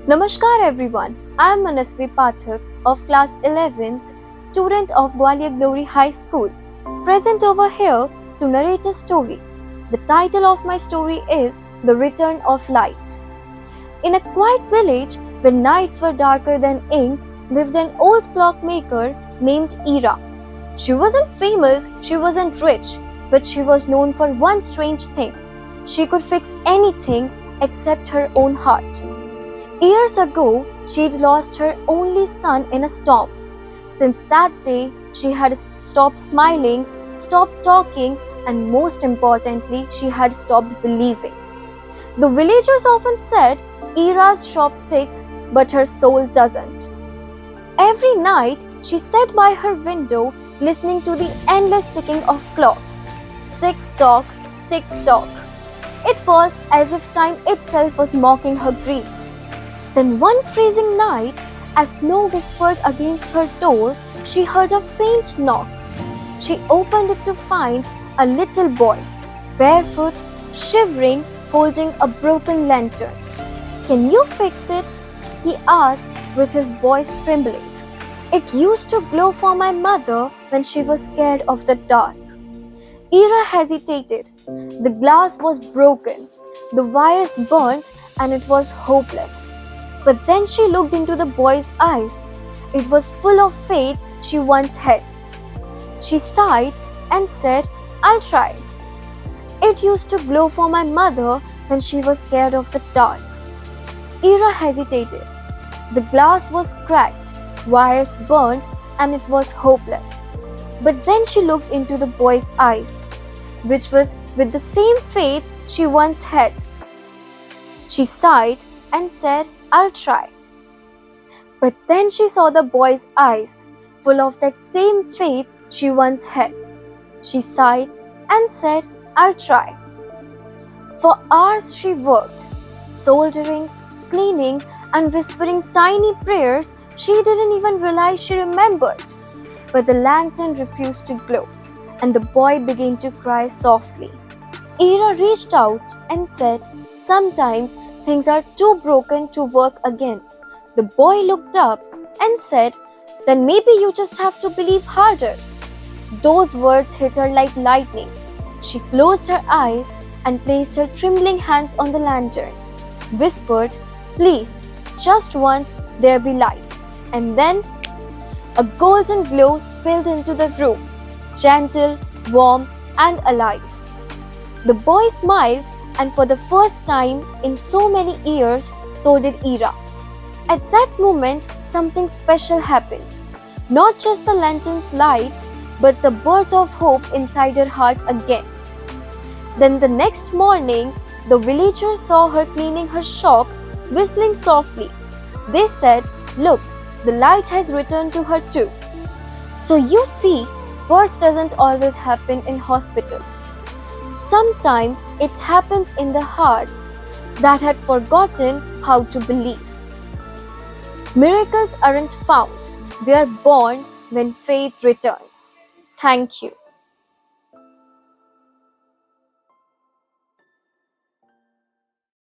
Namaskar everyone, I am Manasvi Pathak of class 11th, student of Gwalior Glory High School, present over here to narrate a story. The title of my story is The Return of Light. In a quiet village where nights were darker than ink lived an old clockmaker named Ira. She wasn't famous, she wasn't rich, but she was known for one strange thing. She could fix anything except her own heart. Years ago, she'd lost her only son in a storm. Since that day, she had stopped smiling, stopped talking, and most importantly, she had stopped believing. The villagers often said, Ira's shop ticks, but her soul doesn't. Every night, she sat by her window listening to the endless ticking of clocks. Tick tock, tick tock. It was as if time itself was mocking her grief. Then one freezing night, as snow whispered against her door, she heard a faint knock. She opened it to find a little boy, barefoot, shivering, holding a broken lantern. "Can you fix it?" he asked with his voice trembling. "It used to glow for my mother when she was scared of the dark." Ira hesitated. The glass was broken, the wires burnt, and it was hopeless. But then she looked into the boy's eyes. It was full of faith she once had. She sighed and said, "I'll try." "It used to glow for my mother when she was scared of the dark." Ira hesitated. The glass was cracked, wires burnt, and it was hopeless. But then she looked into the boy's eyes, which was with the same faith she once had. She sighed and said, "I'll try." But then she saw the boy's eyes, full of that same faith she once had. She sighed and said, "I'll try." For hours she worked, soldering, cleaning, and whispering tiny prayers she didn't even realize she remembered. But the lantern refused to glow, and the boy began to cry softly. Ira reached out and said, "Sometimes things are too broken to work again." The boy looked up and said, "Then maybe you just have to believe harder." Those words hit her like lightning. She closed her eyes and placed her trembling hands on the lantern, whispered, "Please, just once there be light." And then a golden glow spilled into the room, gentle, warm, and alive. The boy smiled, and for the first time in so many years, so did Ira. At that moment, something special happened. Not just the lantern's light, but the birth of hope inside her heart again. Then the next morning, the villagers saw her cleaning her shop, whistling softly. They said, "Look, the light has returned to her too." So you see, birth doesn't always happen in hospitals. Sometimes it happens in the hearts that had forgotten how to believe. Miracles aren't found, they are born when faith returns. Thank you.